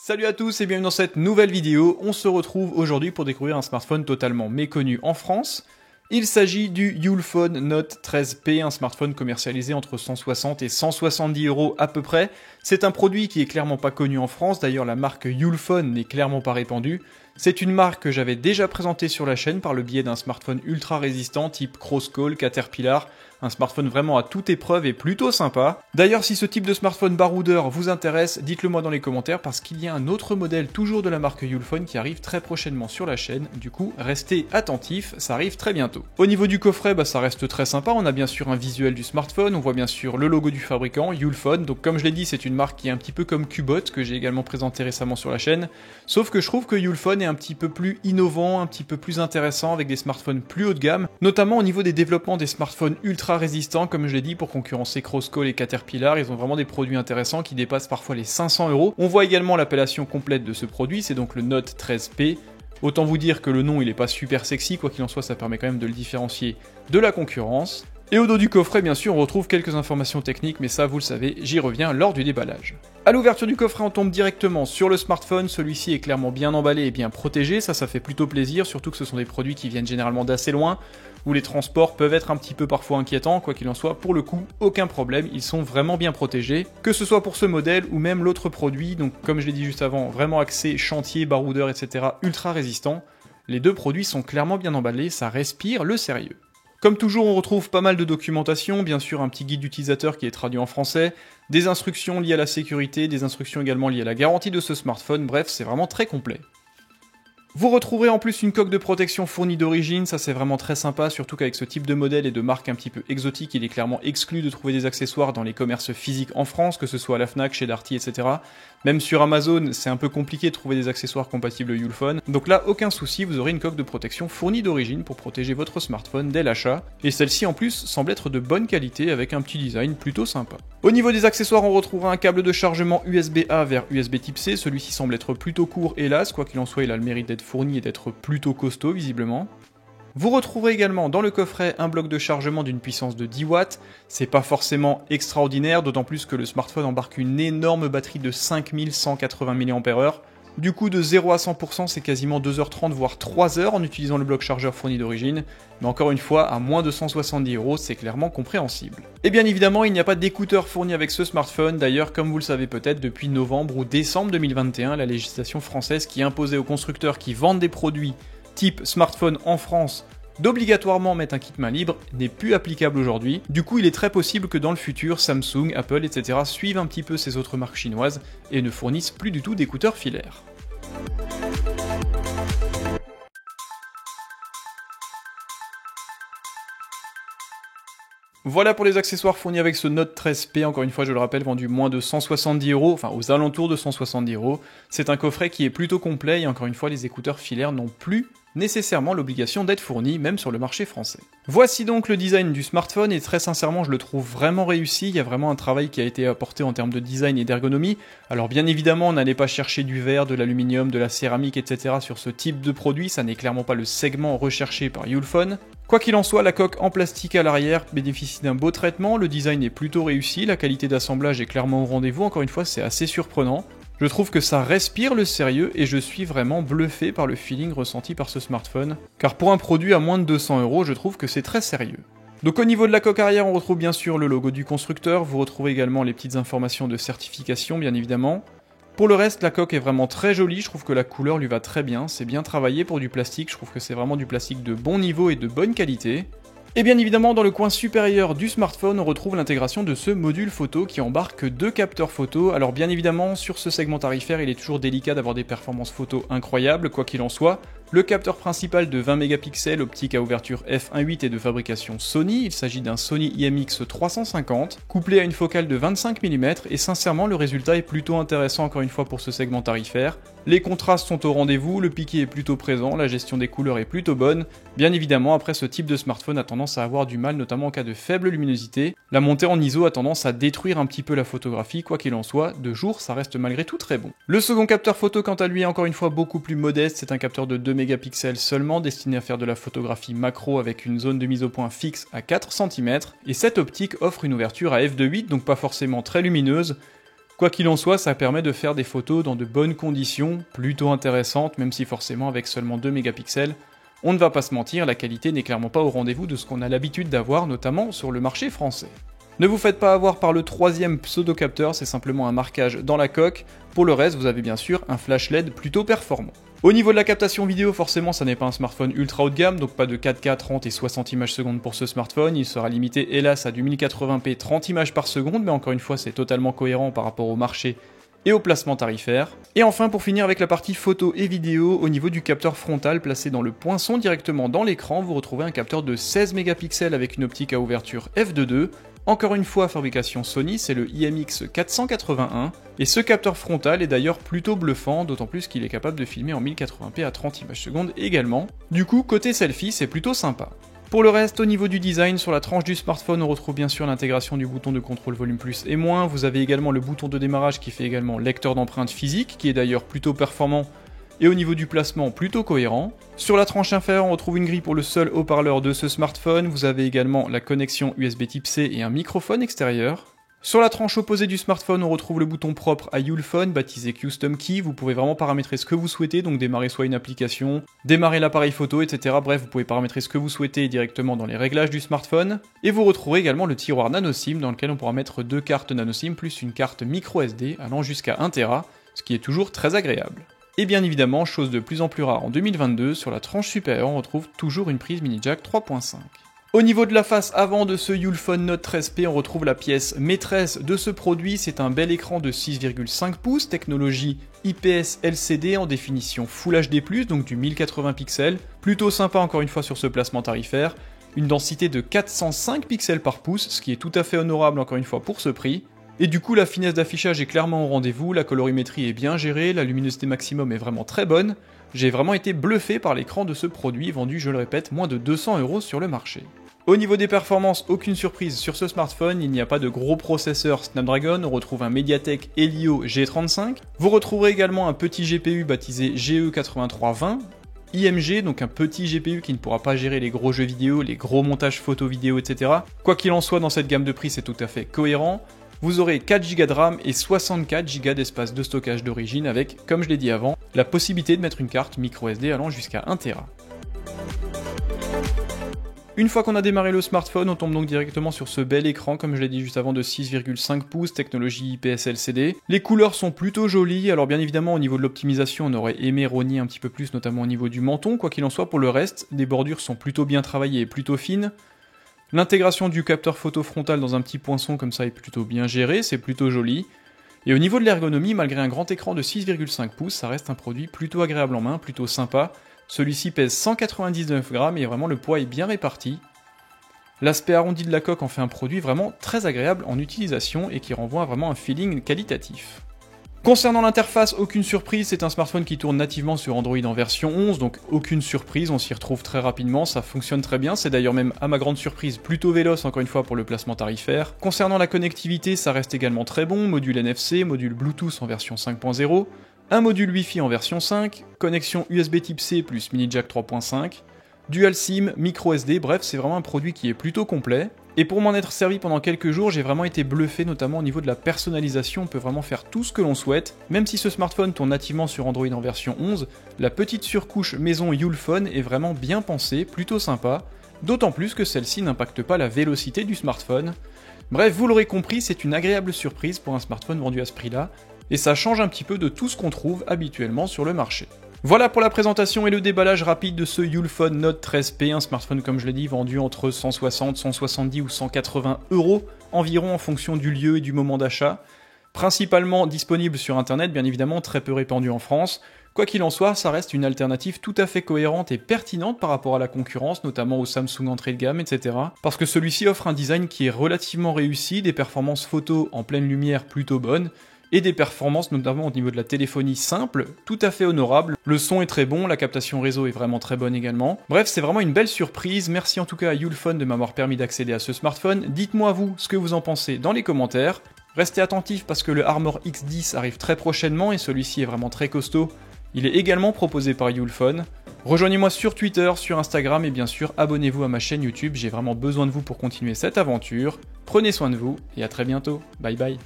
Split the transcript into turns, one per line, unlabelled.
Salut à tous et bienvenue dans cette nouvelle vidéo. On se retrouve aujourd'hui pour découvrir un smartphone totalement méconnu en France. Il s'agit du Ulfone Note 13P, un smartphone commercialisé entre 160 et 170 € à peu près. C'est un produit qui est clairement pas connu en France, d'ailleurs la marque Ulfone n'est clairement pas répandue. C'est une marque que j'avais déjà présentée sur la chaîne par le biais d'un smartphone ultra résistant type Crosscall, Caterpillar, un smartphone vraiment à toute épreuve et plutôt sympa. D'ailleurs, si ce type de smartphone baroudeur vous intéresse, dites-le moi dans les commentaires parce qu'il y a un autre modèle toujours de la marque Ulfone qui arrive très prochainement sur la chaîne, du coup restez attentifs, ça arrive très bientôt. Au niveau du coffret, ça reste très sympa, on a bien sûr un visuel du smartphone, on voit bien sûr le logo du fabricant, Ulfone, donc comme je l'ai dit c'est une marque qui est un petit peu comme Cubot, que j'ai également présenté récemment sur la chaîne, sauf que je trouve que Ulfone est un petit peu plus innovant, un petit peu plus intéressant avec des smartphones plus haut de gamme, notamment au niveau des développements des smartphones ultra résistants, comme je l'ai dit, pour concurrencer Crosscall et Caterpillar, ils ont vraiment des produits intéressants qui dépassent parfois les 500 €. On voit également l'appellation complète de ce produit, c'est donc le Note 13P. Autant vous dire que le nom il est pas super sexy, quoi qu'il en soit ça permet quand même de le différencier de la concurrence. Et au dos du coffret, bien sûr, on retrouve quelques informations techniques, mais ça, vous le savez, j'y reviens lors du déballage. À l'ouverture du coffret, on tombe directement sur le smartphone, celui-ci est clairement bien emballé et bien protégé, ça fait plutôt plaisir, surtout que ce sont des produits qui viennent généralement d'assez loin, où les transports peuvent être un petit peu parfois inquiétants, quoi qu'il en soit, pour le coup, aucun problème, ils sont vraiment bien protégés, que ce soit pour ce modèle ou même l'autre produit, donc comme je l'ai dit juste avant, vraiment axé chantier, baroudeur, etc., ultra résistant, les deux produits sont clairement bien emballés, ça respire le sérieux. Comme toujours, on retrouve pas mal de documentation, bien sûr un petit guide d'utilisateur qui est traduit en français, des instructions liées à la sécurité, des instructions également liées à la garantie de ce smartphone, bref, c'est vraiment très complet. Vous retrouverez en plus une coque de protection fournie d'origine, ça c'est vraiment très sympa, surtout qu'avec ce type de modèle et de marque un petit peu exotique, il est clairement exclu de trouver des accessoires dans les commerces physiques en France, que ce soit à la Fnac, chez Darty, etc. Même sur Amazon, c'est un peu compliqué de trouver des accessoires compatibles Ulfone, donc là, aucun souci, vous aurez une coque de protection fournie d'origine pour protéger votre smartphone dès l'achat, et celle-ci en plus semble être de bonne qualité avec un petit design plutôt sympa. Au niveau des accessoires, on retrouvera un câble de chargement USB-A vers USB type C, celui-ci semble être plutôt court hélas, quoi qu'il en soit il a le mérite d'être fourni et d'être plutôt costaud visiblement. Vous retrouverez également dans le coffret un bloc de chargement d'une puissance de 10 watts, c'est pas forcément extraordinaire, d'autant plus que le smartphone embarque une énorme batterie de 5180 mAh, du coup de 0 à 100% c'est quasiment 2h30 voire 3h en utilisant le bloc chargeur fourni d'origine, mais encore une fois à moins de 170 € c'est clairement compréhensible. Et bien évidemment il n'y a pas d'écouteurs fournis avec ce smartphone, d'ailleurs comme vous le savez peut-être depuis novembre ou décembre 2021 la législation française qui imposait aux constructeurs qui vendent des produits type smartphone en France d'obligatoirement mettre un kit main libre n'est plus applicable aujourd'hui. Du coup, il est très possible que dans le futur, Samsung, Apple, etc. suivent un petit peu ces autres marques chinoises et ne fournissent plus du tout d'écouteurs filaires. Voilà pour les accessoires fournis avec ce Note 13P, encore une fois je le rappelle, vendu moins de 170 €, enfin aux alentours de 170 €. C'est un coffret qui est plutôt complet et encore une fois les écouteurs filaires n'ont plus nécessairement l'obligation d'être fournis, même sur le marché français. Voici donc le design du smartphone et très sincèrement je le trouve vraiment réussi, il y a vraiment un travail qui a été apporté en termes de design et d'ergonomie. Alors bien évidemment on n'allait pas chercher du verre, de l'aluminium, de la céramique, etc. sur ce type de produit, ça n'est clairement pas le segment recherché par Ulfone. Quoi qu'il en soit, la coque en plastique à l'arrière bénéficie d'un beau traitement, le design est plutôt réussi, la qualité d'assemblage est clairement au rendez-vous, encore une fois c'est assez surprenant. Je trouve que ça respire le sérieux et je suis vraiment bluffé par le feeling ressenti par ce smartphone, car pour un produit à moins de 200 €, je trouve que c'est très sérieux. Donc au niveau de la coque arrière, on retrouve bien sûr le logo du constructeur, vous retrouvez également les petites informations de certification bien évidemment. Pour le reste, la coque est vraiment très jolie, je trouve que la couleur lui va très bien, c'est bien travaillé pour du plastique, je trouve que c'est vraiment du plastique de bon niveau et de bonne qualité. Et bien évidemment, dans le coin supérieur du smartphone, on retrouve l'intégration de ce module photo qui embarque deux capteurs photo. Alors bien évidemment, sur ce segment tarifaire, il est toujours délicat d'avoir des performances photo incroyables, quoi qu'il en soit. Le capteur principal de 20 mégapixels, optique à ouverture f1.8 est de fabrication Sony, il s'agit d'un Sony IMX 350, couplé à une focale de 25 mm, et sincèrement le résultat est plutôt intéressant encore une fois pour ce segment tarifaire. Les contrastes sont au rendez-vous, le piqué est plutôt présent, la gestion des couleurs est plutôt bonne. Bien évidemment, après ce type de smartphone a tendance à avoir du mal, notamment en cas de faible luminosité. La montée en ISO a tendance à détruire un petit peu la photographie, quoi qu'il en soit, de jour ça reste malgré tout très bon. Le second capteur photo quant à lui est encore une fois beaucoup plus modeste, c'est un capteur de 2 mégapixels seulement, destiné à faire de la photographie macro avec une zone de mise au point fixe à 4 cm, et cette optique offre une ouverture à f2.8, donc pas forcément très lumineuse. Quoi qu'il en soit, ça permet de faire des photos dans de bonnes conditions, plutôt intéressantes, même si forcément avec seulement 2 mégapixels, on ne va pas se mentir, la qualité n'est clairement pas au rendez-vous de ce qu'on a l'habitude d'avoir, notamment sur le marché français. Ne vous faites pas avoir par le troisième pseudo-capteur, c'est simplement un marquage dans la coque. Pour le reste, vous avez bien sûr un flash LED plutôt performant. Au niveau de la captation vidéo, forcément, ça n'est pas un smartphone ultra haut de gamme, donc pas de 4K 30 et 60 images secondes pour ce smartphone. Il sera limité, hélas, à du 1080p 30 images par seconde, mais encore une fois, c'est totalement cohérent par rapport au marché et au placement tarifaire. Et enfin, pour finir avec la partie photo et vidéo, au niveau du capteur frontal placé dans le poinçon directement dans l'écran, vous retrouvez un capteur de 16 mégapixels avec une optique à ouverture f2.2. Encore une fois, fabrication Sony, c'est le IMX481, et ce capteur frontal est d'ailleurs plutôt bluffant, d'autant plus qu'il est capable de filmer en 1080p à 30 images secondes également. Du coup, côté selfie, c'est plutôt sympa. Pour le reste, au niveau du design, sur la tranche du smartphone, on retrouve bien sûr l'intégration du bouton de contrôle volume plus et moins, vous avez également le bouton de démarrage qui fait également lecteur d'empreintes physiques, qui est d'ailleurs plutôt performant, et au niveau du placement plutôt cohérent. Sur la tranche inférieure, on retrouve une grille pour le seul haut-parleur de ce smartphone, vous avez également la connexion USB type C et un microphone extérieur. Sur la tranche opposée du smartphone, on retrouve le bouton propre à Ulefone, baptisé Custom Key, vous pouvez vraiment paramétrer ce que vous souhaitez, donc démarrer soit une application, démarrer l'appareil photo, etc. Bref, vous pouvez paramétrer ce que vous souhaitez directement dans les réglages du smartphone. Et vous retrouverez également le tiroir NanoSIM, dans lequel on pourra mettre 2 cartes NanoSIM plus une carte micro SD allant jusqu'à 1 Tera, ce qui est toujours très agréable. Et bien évidemment, chose de plus en plus rare en 2022, sur la tranche supérieure, on retrouve toujours une prise mini jack 3.5. Au niveau de la face avant de ce Ulefone Note 13P, on retrouve la pièce maîtresse de ce produit, c'est un bel écran de 6,5 pouces, technologie IPS LCD en définition Full HD+, donc du 1080 pixels, plutôt sympa encore une fois sur ce placement tarifaire, une densité de 405 pixels par pouce, ce qui est tout à fait honorable encore une fois pour ce prix. Et du coup, la finesse d'affichage est clairement au rendez-vous, la colorimétrie est bien gérée, la luminosité maximum est vraiment très bonne. J'ai vraiment été bluffé par l'écran de ce produit, vendu, je le répète, moins de 200 € sur le marché. Au niveau des performances, aucune surprise sur ce smartphone, il n'y a pas de gros processeur Snapdragon, on retrouve un Mediatek Helio G35. Vous retrouverez également un petit GPU baptisé GE8320, IMG, donc un petit GPU qui ne pourra pas gérer les gros jeux vidéo, les gros montages photo vidéo, etc. Quoi qu'il en soit, dans cette gamme de prix, c'est tout à fait cohérent. Vous aurez 4 Go de RAM et 64 Go d'espace de stockage d'origine avec, comme je l'ai dit avant, la possibilité de mettre une carte microSD allant jusqu'à 1 Tera. Une fois qu'on a démarré le smartphone, on tombe donc directement sur ce bel écran, comme je l'ai dit juste avant, de 6,5 pouces, technologie IPS LCD. Les couleurs sont plutôt jolies, alors bien évidemment au niveau de l'optimisation, on aurait aimé rogner un petit peu plus, notamment au niveau du menton. Quoi qu'il en soit, pour le reste, les bordures sont plutôt bien travaillées et plutôt fines. L'intégration du capteur photo frontal dans un petit poinçon comme ça est plutôt bien gérée, c'est plutôt joli. Et au niveau de l'ergonomie, malgré un grand écran de 6,5 pouces, ça reste un produit plutôt agréable en main, plutôt sympa. Celui-ci pèse 199 grammes et vraiment le poids est bien réparti. L'aspect arrondi de la coque en fait un produit vraiment très agréable en utilisation et qui renvoie à vraiment un feeling qualitatif. Concernant l'interface, aucune surprise, c'est un smartphone qui tourne nativement sur Android en version 11, donc aucune surprise, on s'y retrouve très rapidement, ça fonctionne très bien, c'est d'ailleurs même à ma grande surprise plutôt véloce encore une fois pour le placement tarifaire. Concernant la connectivité, ça reste également très bon, module NFC, module Bluetooth en version 5.0, un module Wi-Fi en version 5, connexion USB type C plus mini jack 3.5, dual SIM, micro SD, bref c'est vraiment un produit qui est plutôt complet. Et pour m'en être servi pendant quelques jours, j'ai vraiment été bluffé, notamment au niveau de la personnalisation, on peut vraiment faire tout ce que l'on souhaite. Même si ce smartphone tourne nativement sur Android en version 11, la petite surcouche maison Ulefone est vraiment bien pensée, plutôt sympa, d'autant plus que celle-ci n'impacte pas la vélocité du smartphone. Bref, vous l'aurez compris, c'est une agréable surprise pour un smartphone vendu à ce prix-là, et ça change un petit peu de tout ce qu'on trouve habituellement sur le marché. Voilà pour la présentation et le déballage rapide de ce Ulefone Note 13P, un smartphone comme je l'ai dit vendu entre 160, 170 ou 180 € environ en fonction du lieu et du moment d'achat. Principalement disponible sur internet, bien évidemment très peu répandu en France. Quoi qu'il en soit, ça reste une alternative tout à fait cohérente et pertinente par rapport à la concurrence, notamment au Samsung entrée de gamme, etc. Parce que celui-ci offre un design qui est relativement réussi, des performances photo en pleine lumière plutôt bonnes, et des performances notamment au niveau de la téléphonie simple, tout à fait honorable. Le son est très bon, la captation réseau est vraiment très bonne également. Bref, c'est vraiment une belle surprise, merci en tout cas à Ulefone de m'avoir permis d'accéder à ce smartphone. Dites-moi vous ce que vous en pensez dans les commentaires. Restez attentifs parce que le Armor X10 arrive très prochainement et celui-ci est vraiment très costaud. Il est également proposé par Ulefone. Rejoignez-moi sur Twitter, sur Instagram et bien sûr abonnez-vous à ma chaîne YouTube, j'ai vraiment besoin de vous pour continuer cette aventure. Prenez soin de vous et à très bientôt, bye bye.